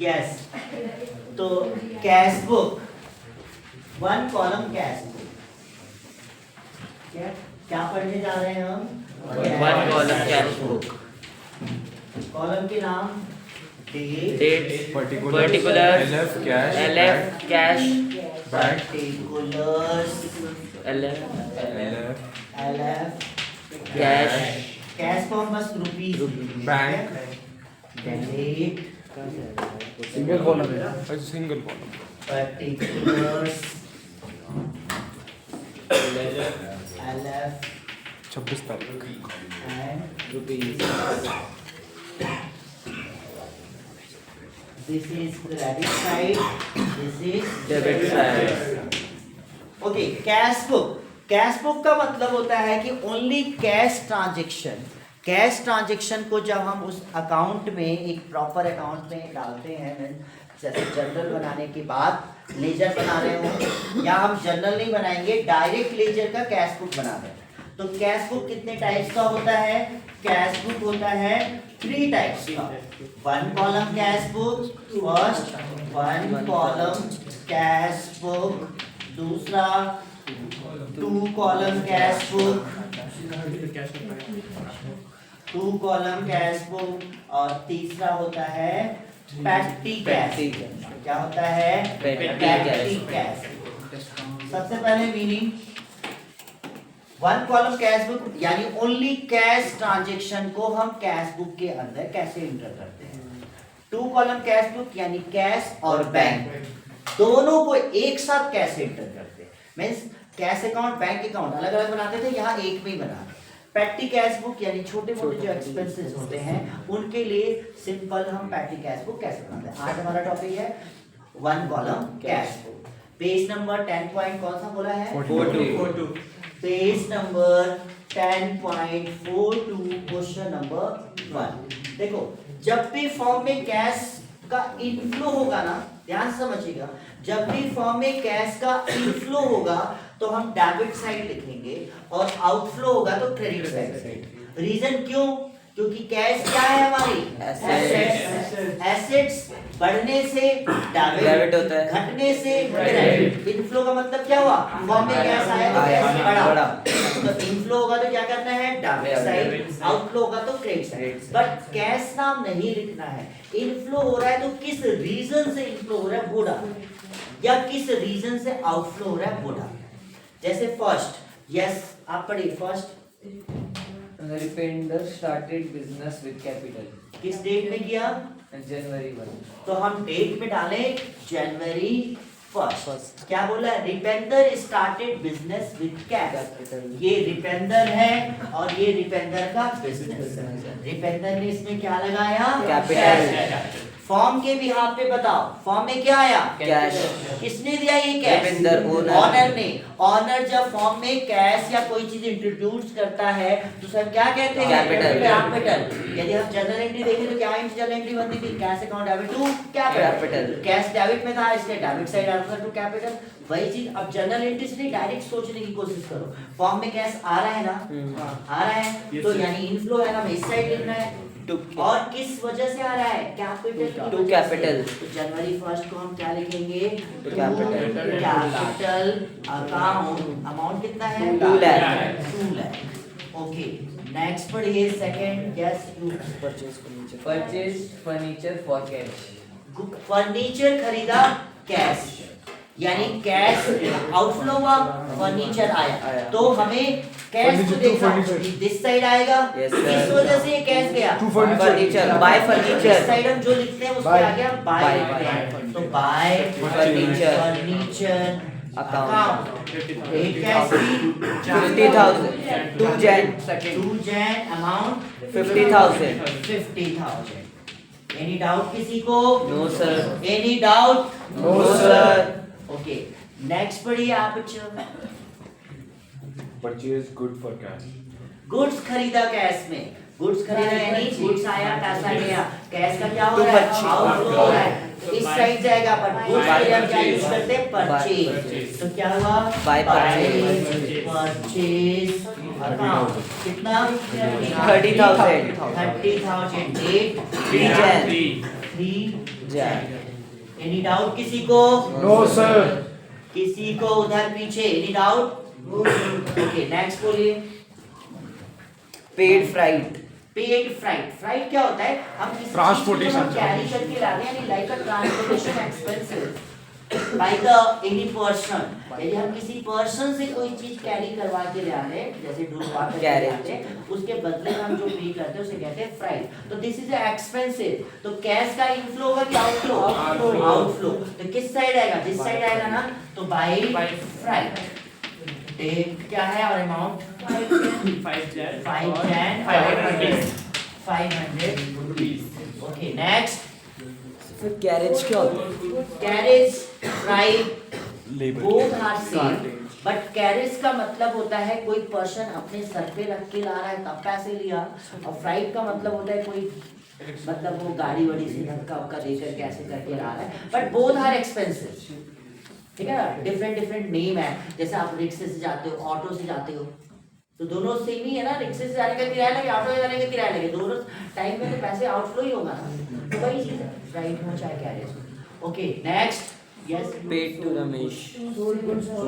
Yes, तो cash book, one column cash book. क्या पढ़ने जा रहे हैं हम? One column cash book. Column के नाम date, particulars, particulars, LF cash, LF cash, bank, particulars, LF LF cash, cash form बस rupees, bank, date, single column, a single column, particulars, LF 26 तारीख, and rupees, this is credit side, this is debit side. Okay. Cash book, cash book का मतलब होता है कि only cash transaction, cash transaction को जब हम उस अकाउंट में एक प्रॉपर अकाउंट में डालते हैं, जैसे जर्नल बनाने के बाद लेजर बना रहे हो, या हम जर्नल नहीं बनाएंगे, डायरेक्ट लेजर का कैश बुक बना रहे हैं। तो कैश बुक कितने टाइप्स का होता है? कैश बुक होता है 3 टाइप्स का। One column cash book, first one column cash book, दूसरा 2 column cash book, 2 column cash book, और तीसरा होता है पैटी कैश। क्या होता है? Petty cash. सबसे पहले meaning, one column cash book यानी ओनली कैश ट्रांजेक्शन को हम कैश बुक के अंदर कैसे इंटर करते हैं। 2 कॉलम कैश बुक यानी कैश और बैंक दोनों को एक साथ कैसे इंटर करते हैं। Means cash account bank account अलग अलग बनाते थे, यहाँ एक में ही बना। पैटी कैश बुक यानी छोटे मोटे जो एक्सपेंसेस होते हैं उनके लिए सिंपल हम पैटी कैश बुक कैसे बनाते हैं। आज हमारा टॉपिक है one column cash book. Page number 10 point कौन सा बोला है? 42। Page number 10.42 question number 1। देखो, जब भी फॉर्म में कैश का इनफ्लो होगा ना, ध्यान समझिएगा, जब भी फॉर्म में कैश का इनफ्लो होगा तो हम डेबिट साइड लिखेंगे और आउटफ्लो होगा तो क्रेडिट साइड। रीजन क्यों? क्योंकि कैश क्या है हमारी? एसेट्स बढ़ने से डेबिट होता है, घटने से क्रेडिट। इनफ्लो का मतलब क्या हुआ? फॉर्म में कैश आया तो कैश बढ़ा, तो इनफ्लो होगा तो क्या करना है? डेबिट साइड, आउटफ्लो होगा तो क्रेडिट साइड। बट कैश नाम नहीं लिखना है। इनफ्लो हो रहा है तो किस रीजन से इनफ्लो हो रहा है वो डालना, या किस रीजन से आउटफ्लो हो रहा है वो डालना। जैसे फर्स्ट, यस आप पढ़िए। First, Repender started business with capital. किस डेट में किया? January 1. तो हम डेट में डालें जनवरी 1। क्या बोला? रिपेंदर स्टार्टेड बिजनेस विद कैश। ये रिपेंदर है और ये रिपेंदर का बिजनेस। रिपेंदर ने इसमें क्या लगाया? कैपिटल। फॉर्म के भी हाथ पे बताओ, फॉर्म में क्या आया? कैश। किसने दिया ये कैश? रिपेंदर, ऑनर ने। ऑनर जब फॉर्म में कैश या कोई चीज इंट्रोड्यूस करता है तो सर क्या कहते हैं? कैपिटल। कैपिटल। यदि हम जनरल एंट्री देखें तो क्या जनरल एंट्री बनती थी? Cash account debit to capital. Cash debit में था इसलिए debit side answer to capital. वही चीज अब जनरल एंट्री से डायरेक्ट सोचने की कोशिश करो। फॉर्म में कैश आ रहा है ना, आ रहा है तो यानी इनफ्लो है ना, इस साइड लिखना है। और किस वजह से आ रहा है? कैपिटल। To capital. तो जनवरी 1 को हम क्या लिखेंगे? To capital. Capital account. Amount कितना है? 2 लाख। 2 लाख। ओके, नेक्स्ट पढ़िए second. Yes, you Purchased furniture for cash. Furniture खरीदा कैश, यानी कैश आउटफ्लो हुआ, फर्नीचर आया। तो हमें कैश को देखना, दिस साइड आएगा। Yes, sir. किस वजह से ये कैश गया? फर्नीचर, बाय इस फर्नीचर। साइड हम जो लिखते हैं उसमें आ गया बाय। तो बाय फर्नीचर। Furniture account. एक कैश की 50,000। 2 Jan 2 Jan amount 50,000। 50,000। Any doubt किसी को? No sir. Any doubt? No sir. Okay, next पढ़िए आप बच्चों। purchase good for cash, goods खरीदा कैश में। गुड्स खरीदा यानी गुड्स आया, पैसा गया। कैश का क्या हो रहा है? आउटफ्लो हो रहा है। तो इस साइड जाएगा, बट गुड्स के लिए हम क्या यूज करते हैं? परचेज। तो क्या हुआ? By purchase. परचेज अकाउंट कितना? 30,000। 30,000। Date 3 Jan 3 Jan. Any doubt किसी को? No sir. किसी को उधर पीछे एनी डाउट? ओके नेक्स्ट बोलिए। Paid freight. Paid freight. Freight क्या होता है? हम किसी चीज को Transportation. कैरी करके ला रहे हैं, यानी like a transportation expenses by the any person. यदि हम किसी पर्सन से कोई चीज कैरी करवा के ले आ रहे हैं, जैसे ढूंढवा के ले आते हैं, उसके बदले हम जो पे करते हैं उसे कहते हैं फ्राइट। तो दिस इज एक्सपेंसिव। तो कैश का इनफ्लो होगा कि आउटफ्लो? आउटफ्लो। तो किस साइड आएगा? दिस साइड आएगा ना, तो बाय फ्राइट। डेट क्या है और अमाउंट? 500 okay next. फिर carriage क्या होता है? Carriage freight labour. Both are same, but carriage का मतलब होता है कोई पर्सन अपने सर पे रख के ला रहा है तब पैसे लिया, और फ्राइट का मतलब होता है कोई मतलब वो गाड़ी वाड़ी से धक्का वक्का देकर कैसे करके ला रहा है, बट बोथ आर एक्सपेंसिव। ठीक है ना, डिफरेंट डिफरेंट नेम है। जैसे आप रिक्शे से जाते हो, ऑटो से जाते हो, तो दोनों सेम ही है ना। रिक्शे से जाने का किराया लगे, ऑटो से जाने का किराया लगे, दोनों टाइम में तो पैसे आउटफ्लो ही होगा ना। तो वही चीज है, राइट हो चाहे carriage. Okay next. Yes. Paid to Ramesh.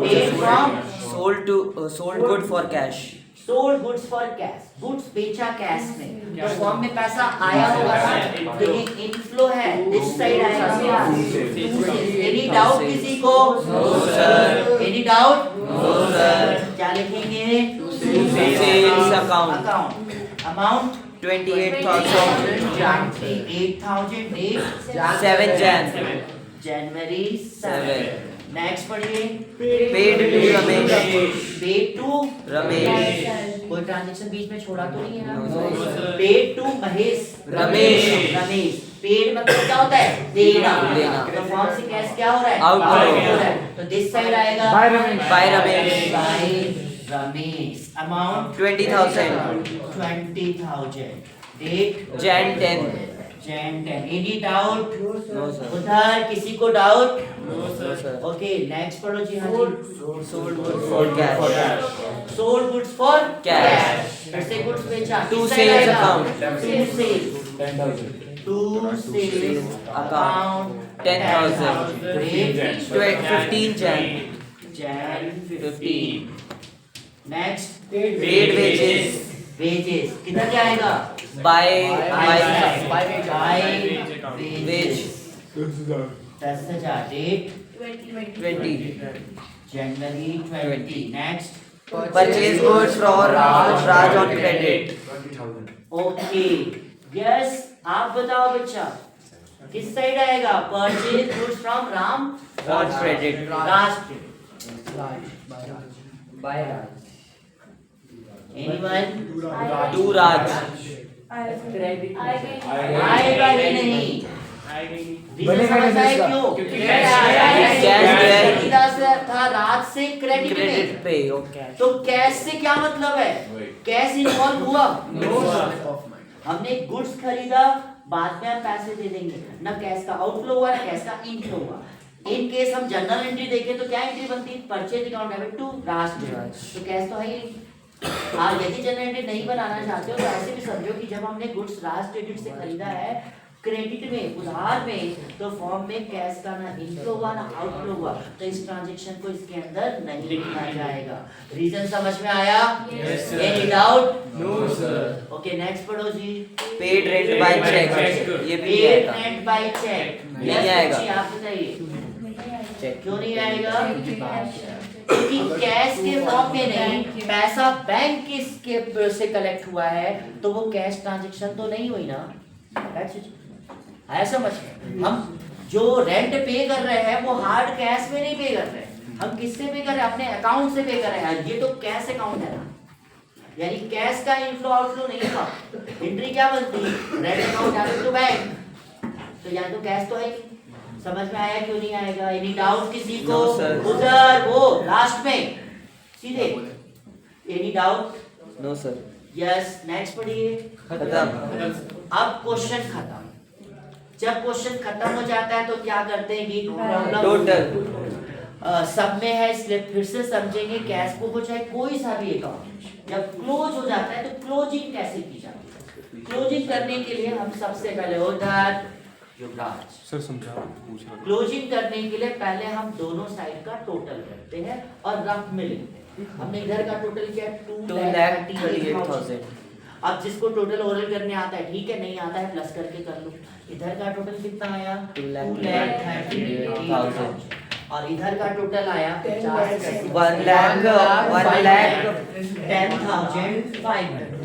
Paid from Sold good for cash. Sold goods for cash. Goods बेचा कैश में, तो फॉर्म में पैसा आया होगा ना, तो ये इनफ्लो है, दिस साइड आएगा। एनी डाउट किसी को? No sir. Any doubt? No sir. क्या लिखेंगे? Sales account. Account. Amount 28,000. 28,000 date 7 Jan. जनवरी 7। नेक्स्ट पढ़िए। Paid to Ramesh. Paid to Ramesh. कोई ट्रांजैक्शन बीच में छोड़ा तो नहीं है No, ना? sir. Paid to Mahesh. Ramesh. Ramesh. Paid मतलब क्या होता है? देना। देना। तो फॉर्म से कैश क्या हो रहा है? Outflow. हो रहा है। तो दिस साइड आएगा By Ramesh. By Ramesh. By Ramesh. Amount 20,000. 20,000 date Jan 10. Jan 10। Any doubt? No sir. उधर किसी को डाउट? No sir. ओके नेक्स्ट पढ़ो जी। हाँ जी। Sold good for cash. Sold goods for Cash. फिर से गुड्स बेचा। To किस sales साइड आएगा? account. To sales। 10,000. To sales account 10,000. Great. 15 Jan. Jan 15। Next. Paid wages. Wages किधर जाएगा? By wage 10,000 date 20. जनवरी 20। Next. Purchase goods from Raj on credit. Okay yes आप बताओ बच्चा किस साइड आएगा? Purchase goods from Ram On credit. राष्ट्र। By Raj. Anyone? To Raj. Credit. आएगा ही नहीं। रीजन बनेगा नहीं समझ आए इसका। क्यों? क्योंकि कैश सीधा से था राज से क्रेडिट Credit में। pay. Okay. तो कैश से क्या मतलब है? कैश इन्वॉल्व हुआ? हमने गुड्स खरीदा, बाद में हम पैसे दे देंगे ना। कैश का आउटफ्लो हुआ ना कैश का इनफ्लो हुआ। इन केस हम जनरल एंट्री देखें तो क्या एंट्री बनती है? परचेज अकाउंट डेबिट टू राष्ट्र। तो कैश तो है ही नहीं। आप यदि जनरल एंट्री नहीं बनाना चाहते हो तो ऐसे भी समझो कि जब हमने गुड्स राष्ट्र क्रेडिट से खरीदा है क्रेडिट में, उधार में, तो फॉर्म में कैश का ना इनफ्लो हुआ ना आउटफ्लो हुआ, तो इस ट्रांजैक्शन को इसके अंदर नहीं लिखा जाएगा। रीजन समझ में आया? Any doubt? No sir. Okay next पढ़ो जी। Paid rent by check. ये भी नहीं पेड आएगा. रेंट बाय चेक नहीं आएगा. आप बताइए Check. क्यों नहीं आएगा? क्योंकि कैश के फॉर्म में नहीं, पैसा बैंक के से कलेक्ट हुआ है, तो वो कैश ट्रांजैक्शन तो नहीं हुई ना। That's it. आया समझ में? हम जो रेंट पे कर रहे हैं वो हार्ड कैश में नहीं पे कर रहे हैं, हम किससे पे कर रहे हैं? अपने अकाउंट से पे कर रहे हैं। ये तो कैश अकाउंट है ना, यानी कैश का इनफ्लो आउटफ्लो नहीं हुआ। एंट्री क्या बनती है? Rent account debit to bank. तो यहाँ तो कैश तो है ही। समझ में आया क्यों नहीं आएगा? एनी डाउट किसी को? No, sir. उधर वो लास्ट में सीधे any doubt? No sir. Yes next पढ़िए। खत्म. अब क्वेश्चन खत्म। जब क्वेश्चन खत्म हो जाता है तो क्या करते हैं? ये Total. सब में है, इसलिए फिर से समझेंगे। कैश बुक हो चाहे कोई सा भी अकाउंट जब क्लोज हो जाता है तो क्लोजिंग कैसे की जाती है? क्लोजिंग करने के लिए हम सबसे पहले उधर युवराज। सर समझा पूछ रहा क्लोजिंग करने के लिए पहले हम दोनों साइड का टोटल करते हैं और रफ में लिखते हैं। हमने इधर का टोटल किया 2,38,000। अब जिसको टोटल ओरल करने आता है ठीक है, नहीं आता है प्लस करके कर लो। इधर का टोटल कितना आया 2,38,000 और इधर का टोटल आया 1,10,500।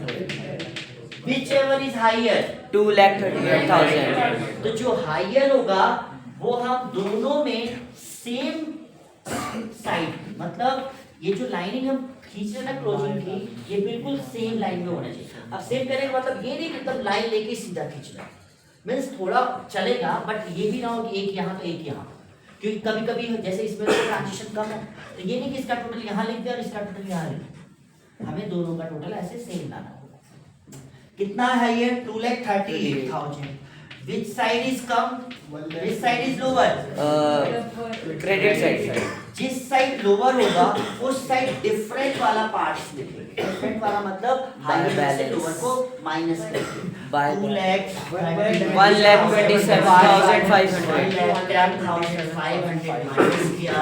Whichever is higher 2,38,000। तो जो हायर होगा वो हम दोनों में सेम साइड, मतलब ये जो लाइनिंग हम खींच रहे हैं ना क्लोजिंग की, ये बिल्कुल सेम लाइन में होना चाहिए। अब सेम करने का मतलब ये नहीं कि एकदम लाइन लेके सीधा खींचना, मीन्स थोड़ा चलेगा बट ये भी ना हो कि एक यहाँ तो एक यहाँ, क्योंकि कभी कभी जैसे इसमें ट्रांजिशन कम है तो ये नहीं कि इसका टोटल यहाँ लिख दिया और इसका टोटल यहाँ लिख दिया, हमें दोनों का टोटल ऐसे सेम लाना होगा। कितना है ये 2,38,000। Which side is come, which side is lower? Credit side. जिस साइड लोअर होगा उस साइड डिफरेंट वाला पार्ट्स लिखेंगे। डिफरेंट वाला मतलब हायर से लोअर को माइनस करके 2,37,500 माइनस किया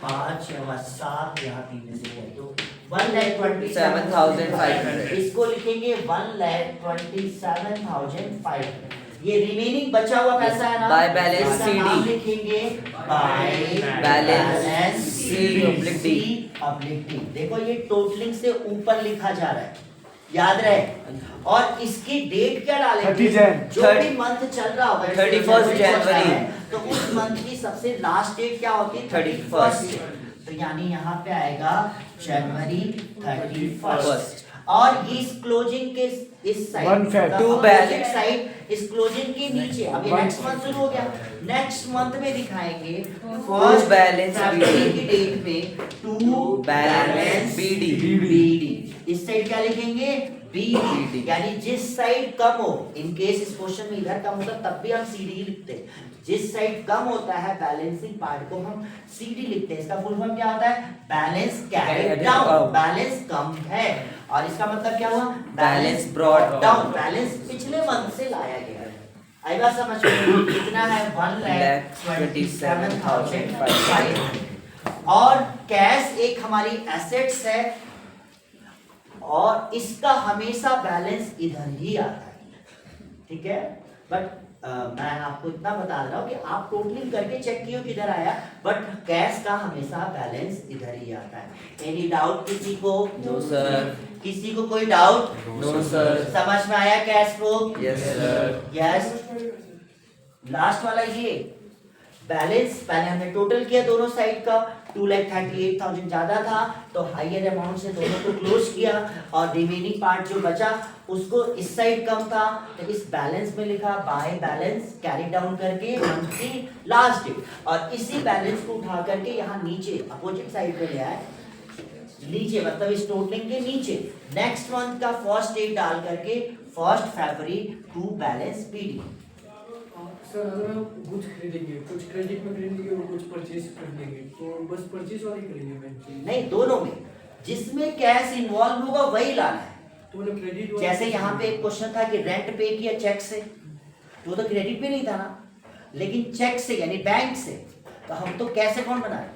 5 और 7 यहाँ 3 में से है तो 1,27,500। इसको लिखेंगे 1,27,500। ये रिमेनिंग बचा हुआ पैसा है ना, बाय बैलेंस इसका CD नाम लिखेंगे by balance C public D. देखो ये टोटलिंग से ऊपर लिखा जा रहा है, याद रहे। और इसकी डेट क्या डालेंगे, जो भी मंथ चल रहा होगा 31 जनवरी, तो उस मंथ की सबसे लास्ट डेट क्या होती है 31। तो यानी यहाँ पे आएगा जनवरी 31। और इस क्लोजिंग के इस साइड टू बैलेंस साइड इस क्लोजिंग के नीचे, अब ये नेक्स्ट मंथ शुरू हो गया, नेक्स्ट मंथ में दिखाएंगे फर्स्ट बैलेंस फरवरी की डेट में टू बैलेंस बीडी। इस साइड क्या लिखेंगे बीडी, यानी जिस साइड कम हो, इन केस इस क्वेश्चन में इधर कम होता तब भी हम सीडी ही लिखते हैं। जिस साइड कम होता है बैलेंसिंग पार्ट को हम सीडी लिखते हैं। इसका फुल फॉर्म क्या होता है, बैलेंस कैरिड डाउन। बैलेंस कम है और इसका मतलब क्या हुआ, बैलेंस ब्रॉट डाउन। बैलेंस पिछले मंथ से लाया गया है। आई बात समझ में? कितना है 1,27,500। और कैश एक हमारी एसेट्स है और इसका हमेशा बैलेंस इधर ही आता है, ठीक है। बट मैं आपको इतना बता रहा हूँ कि आप टोटलिंग करके चेक किए किधर आया, बट कैश का हमेशा बैलेंस इधर ही आता है। एनी डाउट किसी को? No sir. किसी को कोई डाउट? No sir. समझ में आया कैश को? Yes sir. यस। लास्ट वाला ये बैलेंस, पहले हमने टोटल किया दोनों साइड का, 2,38,000 ज्यादा था तो हायर अमाउंट से दोनों को क्लोज किया और रिमेनिंग पार्ट जो बचा उसको इस साइड कम था तो इस बैलेंस में लिखा बाय बैलेंस कैरी डाउन करके मंथ की लास्ट डेट, और इसी बैलेंस को उठा करके यहाँ नीचे अपोजिट साइड पे ले आए, नीचे मतलब इस टोटलिंग के नीचे नेक्स्ट मंथ का फर्स्ट डेट डाल करके 1 फरवरी टू बैलेंस बीडी। सर अगर हम कुछ खरीदेंगे, कुछ क्रेडिट में खरीदेंगे और कुछ परचेज खरीदेंगे, तो बस परचेज वाली करेंगे बैंक? नहीं, दोनों में जिसमें कैश इन्वॉल्व होगा वही लाना है। तो मतलब क्रेडिट, जैसे यहाँ पे एक क्वेश्चन था कि रेंट पे किया चेक से, वो तो क्रेडिट पे नहीं था ना, लेकिन चेक से यानी बैंक से, तो हम तो कैश अकाउंट बना रहे,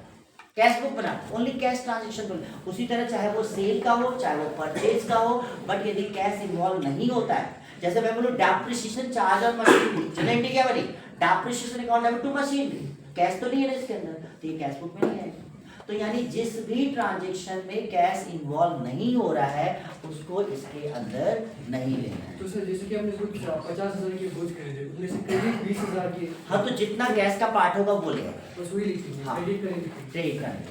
कैश बुक बना, ओनली कैश ट्रांजेक्शन को। उसी तरह चाहे वो सेल का हो चाहे वो परचेज का हो, बट यदि कैश इन्वॉल्व नहीं होता है, जैसे मैं बोलूं डेप्रिसिएशन चार्ज और मशीनरी, चलो एंट्री क्या बनी, depreciation account debit to machinery, cash तो नहीं है ना इसके अंदर, तो ये कैश बुक में नहीं है। तो यानी जिस भी ट्रांजैक्शन में कैश इन्वॉल्व नहीं हो रहा है उसको इसके अंदर नहीं लेना है। तो सर जैसे कि हमने कुछ 50,000 के बोझ खरीदे, उनमें से क्रेडिट 20,000 की, हाँ तो जितना कैश का पार्ट होगा वो लेगा, बस वही लिखेंगे, हाँ। क्रेडिट करेंगे। ट्रेड करेंगे।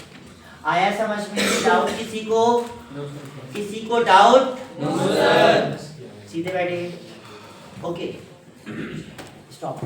आया समझ में? डाउट किसी को? किसी को डाउट? No sir. सीधे बैठे। Okay, stop.